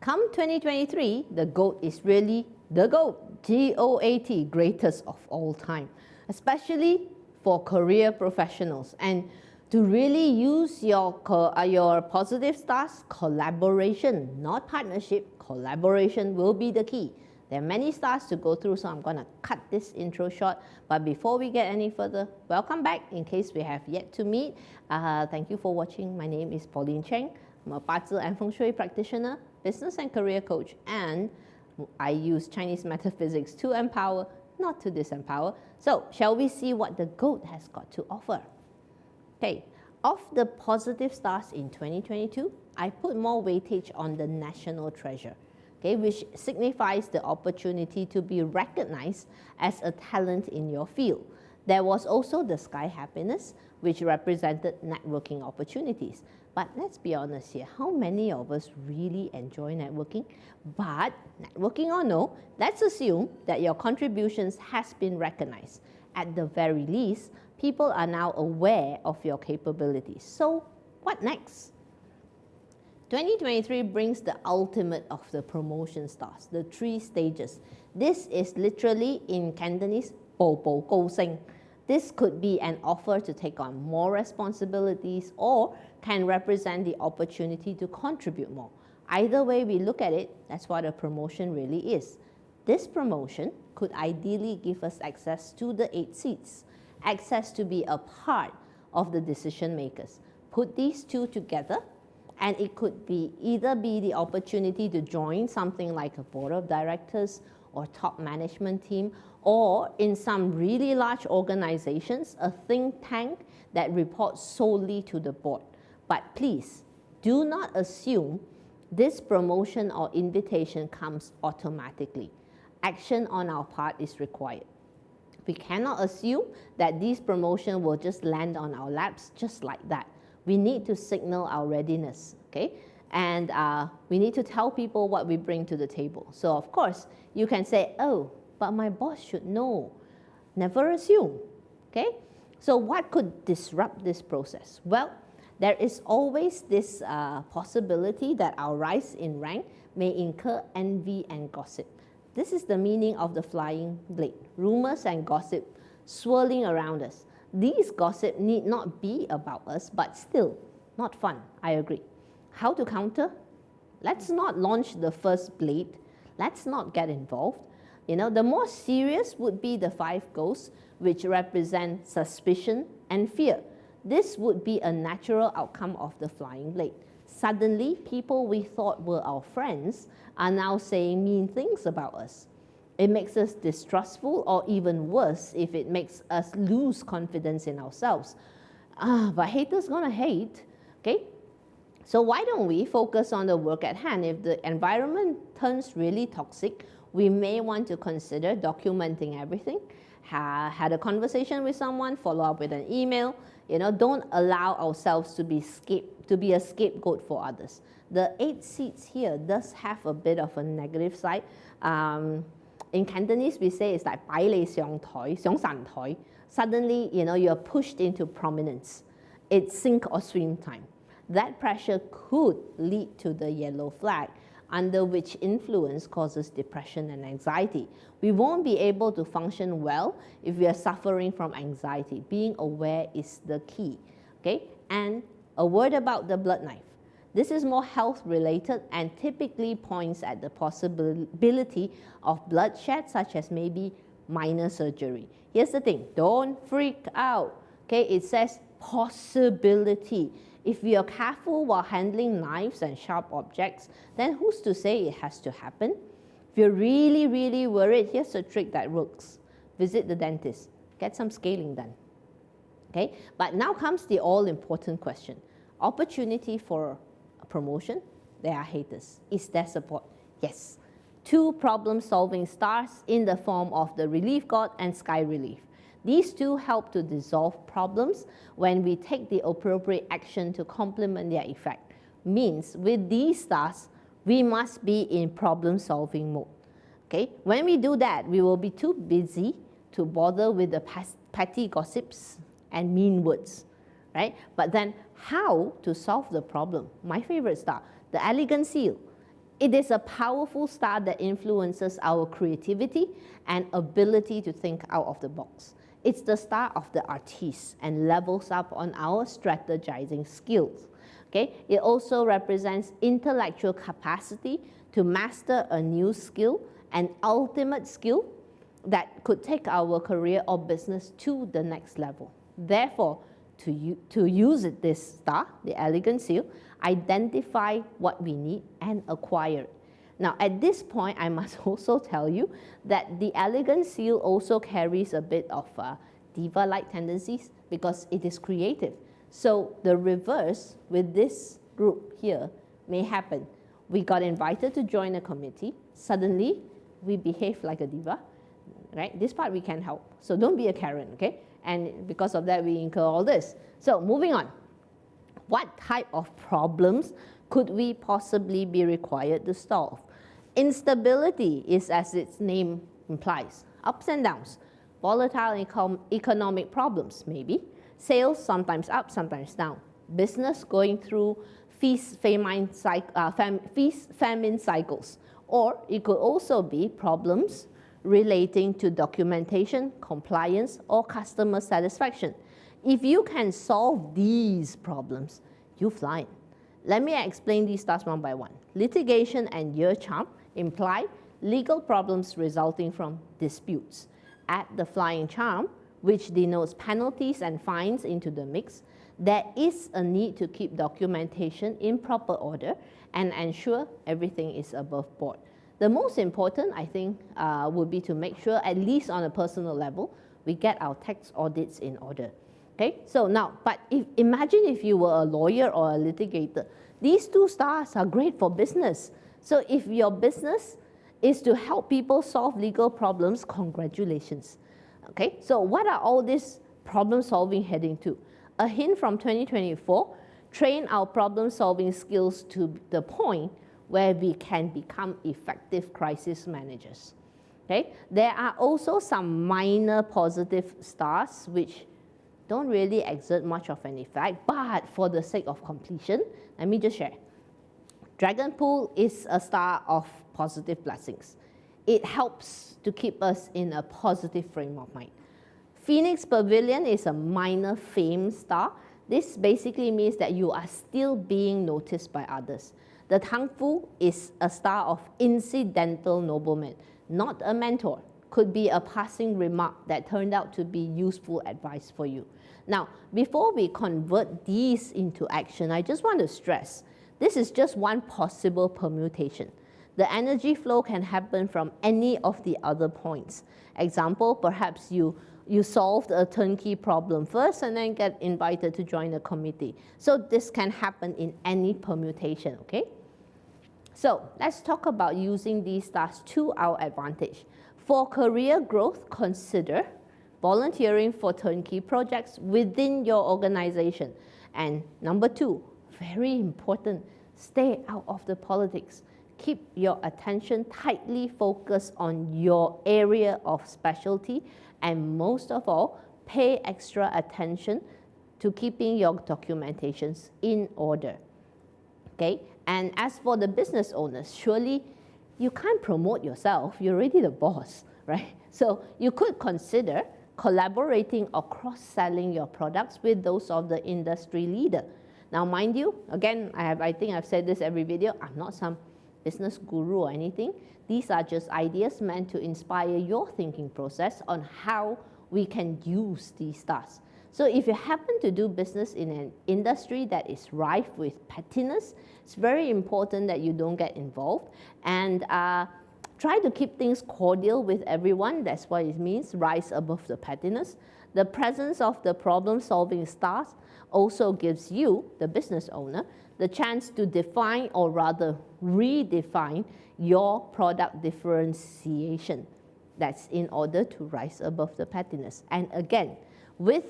Come 2023, the GOAT is really the GOAT, G.O.A.T, greatest of all time, especially for career professionals. And to really use your positive stars, collaboration, not partnership, collaboration will be the key. There are many stars to go through, so I'm going to cut this intro short. But before we get any further, welcome back in case we have yet to meet. Thank you for watching. My name is Pauline Cheng. I'm a Bazi and Feng Shui practitioner, business and career coach, and I use Chinese metaphysics to empower, not to disempower. So, shall we see what the GOAT has got to offer? Okay, of the positive stars in 2022, I put more weightage on the national treasure, okay, which signifies the opportunity to be recognized as a talent in your field. There was also the sky happiness, which represented networking opportunities. But let's be honest here, how many of us really enjoy networking? But networking or no, let's assume that your contributions has been recognized. At the very least, people are now aware of your capabilities. So what next? 2023 brings the ultimate of the promotion stars, the 3 stages. This is literally in Cantonese, 步步高升. This could be an offer to take on more responsibilities or can represent the opportunity to contribute more. Either way we look at it, that's what a promotion really is. This promotion could ideally give us access to the 8 seats, access to be a part of the decision makers. Put these 2 together, and it could be either be the opportunity to join something like a board of directors or top management team, or in some really large organizations, a think tank that reports solely to the board. But please, do not assume this promotion or invitation comes automatically. Action on our part is required. We cannot assume that this promotion will just land on our laps just like that. We need to signal our readiness, okay? And we need to tell people what we bring to the table. So of course, you can say, oh, but my boss should know. Never assume, okay? So what could disrupt this process? Well, there is always this possibility that our rise in rank may incur envy and gossip. This is the meaning of the flying blade. Rumors and gossip swirling around us. These gossip need not be about us, but still, not fun, I agree. How to counter? Let's not launch the first blade. Let's not get involved. You know, the more serious would be the 5 ghosts, which represent suspicion and fear. This would be a natural outcome of the flying blade. Suddenly, people we thought were our friends are now saying mean things about us. It makes us distrustful, or even worse, if it makes us lose confidence in ourselves. But haters gonna hate, okay? So why don't we focus on the work at hand? If the environment turns really toxic, we may want to consider documenting everything. Had a conversation with someone, follow up with an email. You know, don't allow ourselves to be a scapegoat for others. The 8 seats here does have a bit of a negative side. In Cantonese, we say it's like 擺你上台, 上神台. Suddenly, you know, you're pushed into prominence. It's sink or swim time. That pressure could lead to the yellow flag, under which influence causes depression and anxiety. We won't be able to function well if we are suffering from anxiety. Being aware is the key, okay? And a word about the blood knife. This is more health related and typically points at the possibility of bloodshed, such as maybe minor surgery. Here's the thing, don't freak out, okay? It says possibility. If we are careful while handling knives and sharp objects, then who's to say it has to happen? If you're really, really worried, here's a trick that works. Visit the dentist. Get some scaling done. Okay? But now comes the all-important question. Opportunity for a promotion, there are haters. Is there support? Yes. 2 problem-solving stars in the form of the relief god and sky relief. These 2 help to dissolve problems when we take the appropriate action to complement their effect. Means with these stars, we must be in problem-solving mode. Okay? When we do that, we will be too busy to bother with the petty gossips and mean words, right? But then how to solve the problem? My favorite star, the elegant seal. It is a powerful star that influences our creativity and ability to think out of the box. It's the star of the artist and levels up on our strategizing skills. Okay? It also represents intellectual capacity to master a new skill, an ultimate skill that could take our career or business to the next level. Therefore, to use this star, the elegant seal, identify what we need and acquire it. Now, at this point, I must also tell you that the elegant seal also carries a bit of diva-like tendencies because it is creative. So the reverse with this group here may happen. We got invited to join a committee. Suddenly, we behave like a diva. Right? This part we can help. So don't be a Karen, okay? And because of that, we incur all this. So moving on. What type of problems could we possibly be required to solve? Instability is, as its name implies, ups and downs. Volatile economic problems, maybe. Sales, sometimes up, sometimes down. Business going through feast-famine cycles. Or it could also be problems relating to documentation, compliance, or customer satisfaction. If you can solve these problems, you fly. Let me explain these stars one by one. Litigation and year charm imply legal problems resulting from disputes. Add the flying charm, which denotes penalties and fines, into the mix. There is a need to keep documentation in proper order and ensure everything is above board. The most important, I think, would be to make sure, at least on a personal level, we get our tax audits in order. Okay, so now, but imagine if you were a lawyer or a litigator. These two stars are great for business. So if your business is to help people solve legal problems, congratulations. Okay, so what are all these problem solving heading to? A hint from 2024, train our problem solving skills to the point where we can become effective crisis managers. Okay? There are also some minor positive stars which don't really exert much of an effect, but for the sake of completion, let me just share. Dragon Pool is a star of positive blessings. It helps to keep us in a positive frame of mind. Phoenix Pavilion is a minor fame star. This basically means that you are still being noticed by others. The Tang Fu is a star of incidental nobleman, not a mentor. Could be a passing remark that turned out to be useful advice for you. Now, before we convert these into action, I just want to stress, this is just one possible permutation. The energy flow can happen from any of the other points. Example, perhaps you solved a turnkey problem first and then get invited to join a committee. So this can happen in any permutation, okay? So let's talk about using these stars to our advantage. For career growth, consider volunteering for turnkey projects within your organization. And number 2, very important, stay out of the politics. Keep your attention tightly focused on your area of specialty, and most of all, pay extra attention to keeping your documentations in order. Okay? And as for the business owners, surely you can't promote yourself, you're already the boss, right? So you could consider collaborating or cross-selling your products with those of the industry leader. Now, mind you, again, I think I've said this every video, I'm not some business guru or anything. These are just ideas meant to inspire your thinking process on how we can use these stars. So if you happen to do business in an industry that is rife with pettiness, it's very important that you don't get involved, and try to keep things cordial with everyone. That's what it means, rise above the pettiness. The presence of the problem-solving stars also gives you, the business owner, the chance to define, or rather redefine, your product differentiation. That's in order to rise above the pettiness. And again, with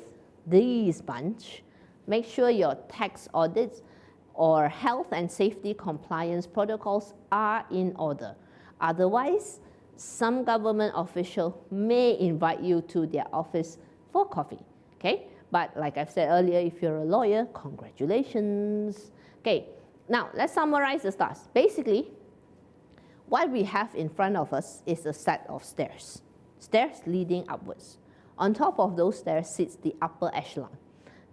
these bunch, make sure your tax audits or health and safety compliance protocols are in order. Otherwise, some government official may invite you to their office for coffee, okay? But like I've said earlier, if you're a lawyer, congratulations. Okay, now let's summarize the stars. Basically, what we have in front of us is a set of stairs. Stairs leading upwards. On top of those stairs sits the upper echelon.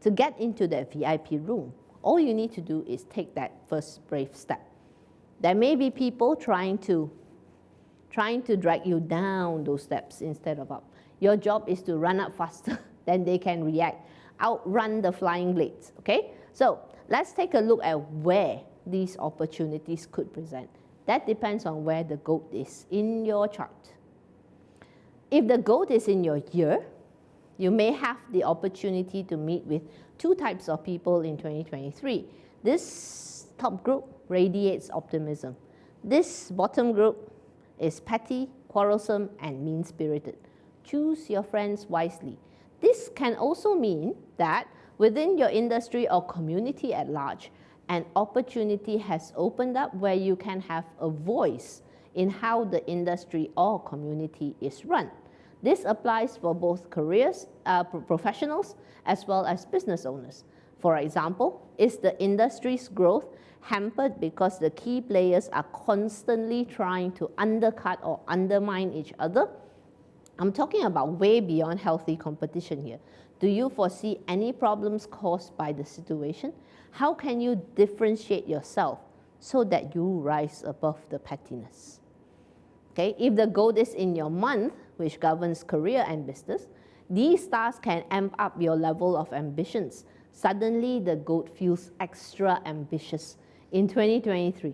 To get into that VIP room, all you need to do is take that first brave step. There may be people trying to drag you down those steps instead of up. Your job is to run up faster than they can react, outrun the flying blades, okay? So let's take a look at where these opportunities could present. That depends on where the G.O.A.T is in your chart. If the G.O.A.T is in your year, you may have the opportunity to meet with two types of people in 2023. This top group radiates optimism. This bottom group is petty, quarrelsome, and mean-spirited. Choose your friends wisely. This can also mean that within your industry or community at large, an opportunity has opened up where you can have a voice in how the industry or community is run. This applies for both professionals as well as business owners. For example, is the industry's growth hampered because the key players are constantly trying to undercut or undermine each other? I'm talking about way beyond healthy competition here. Do you foresee any problems caused by the situation? How can you differentiate yourself so that you rise above the pettiness? Okay, if the G.O.A.T is in your month, which governs career and business, these stars can amp up your level of ambitions. Suddenly, the G.O.A.T feels extra ambitious in 2023,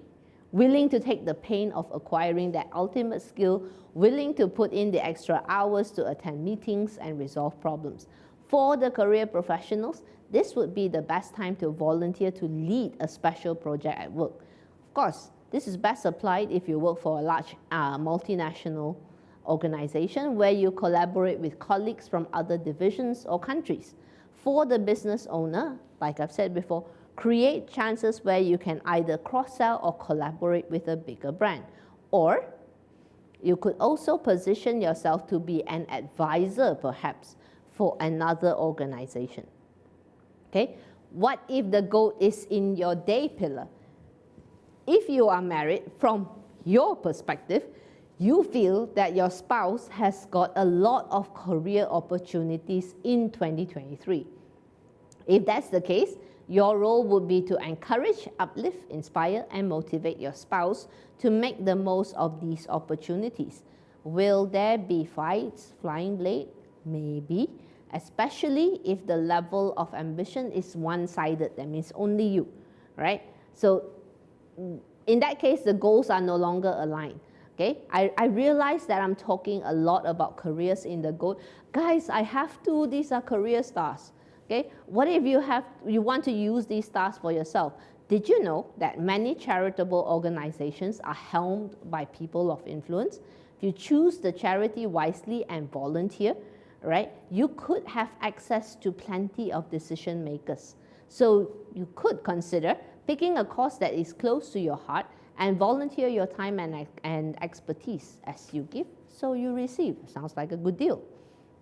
willing to take the pain of acquiring that ultimate skill, willing to put in the extra hours to attend meetings and resolve problems. For the career professionals, this would be the best time to volunteer to lead a special project at work. Of course, this is best applied if you work for a large multinational organization where you collaborate with colleagues from other divisions or countries. For the business owner, like I've said before, create chances where you can either cross-sell or collaborate with a bigger brand. Or you could also position yourself to be an advisor, perhaps, for another organization. Okay? What if the G.O.A.T is in your day pillar? If you are married, from your perspective, you feel that your spouse has got a lot of career opportunities in 2023. If that's the case, your role would be to encourage, uplift, inspire, and motivate your spouse to make the most of these opportunities. Will there be fights, flying blade? Maybe, especially if the level of ambition is one-sided, that means only you, right? So in that case, the goals are no longer aligned. Okay, I realize that I'm talking a lot about careers in the G.O.A.T. Guys, I have to, these are career stars. Okay, what if you want to use these stars for yourself? Did you know that many charitable organizations are helmed by people of influence? If you choose the charity wisely and volunteer, right, you could have access to plenty of decision makers. So you could consider picking a cause that is close to your heart and volunteer your time and expertise. As you give, so you receive. Sounds like a good deal.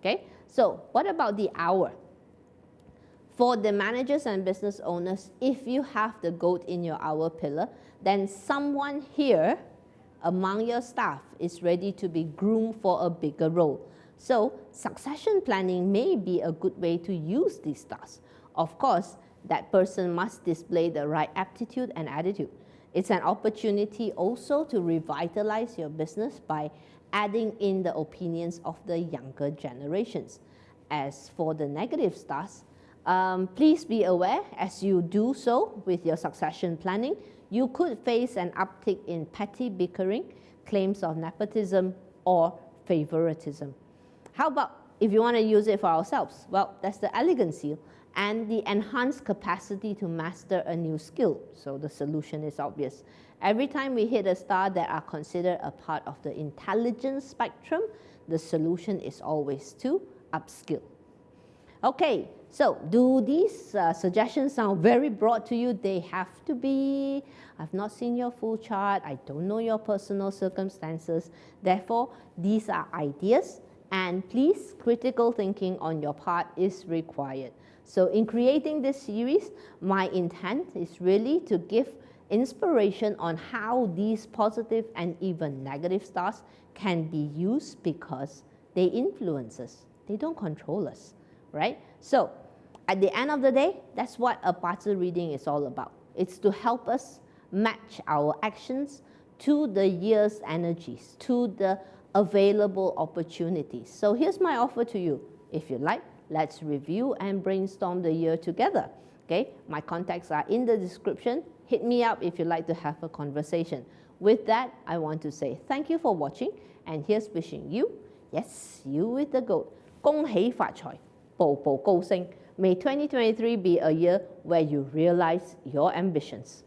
Okay, so what about the hour? For the managers and business owners, if you have the G.O.A.T in your hour pillar, then someone here among your staff is ready to be groomed for a bigger role. So succession planning may be a good way to use these stars. Of course, that person must display the right aptitude and attitude. It's an opportunity also to revitalize your business by adding in the opinions of the younger generations. As for the negative stars, please be aware as you do so with your succession planning, you could face an uptick in petty bickering, claims of nepotism, or favoritism. How about if you want to use it for ourselves? Well, that's the elegant seal and the enhanced capacity to master a new skill. So the solution is obvious. Every time we hit a star that are considered a part of the intelligence spectrum, the solution is always to upskill. Okay, so do these suggestions sound very broad to you? They have to be. I've not seen your full chart. I don't know your personal circumstances. Therefore, these are ideas, and please, critical thinking on your part is required. So in creating this series, my intent is really to give inspiration on how these positive and even negative stars can be used because they influence us. They don't control us, right? So at the end of the day, that's what a Bazi reading is all about. It's to help us match our actions to the year's energies, to the available opportunities. So here's my offer to you. If you like, let's review and brainstorm the year together. Okay, my contacts are in the description. Hit me up if you'd like to have a conversation. With that, I want to say thank you for watching, and here's wishing you, yes, you with the goat, 恭喜發財，步步高升. May 2023 be a year where you realize your ambitions.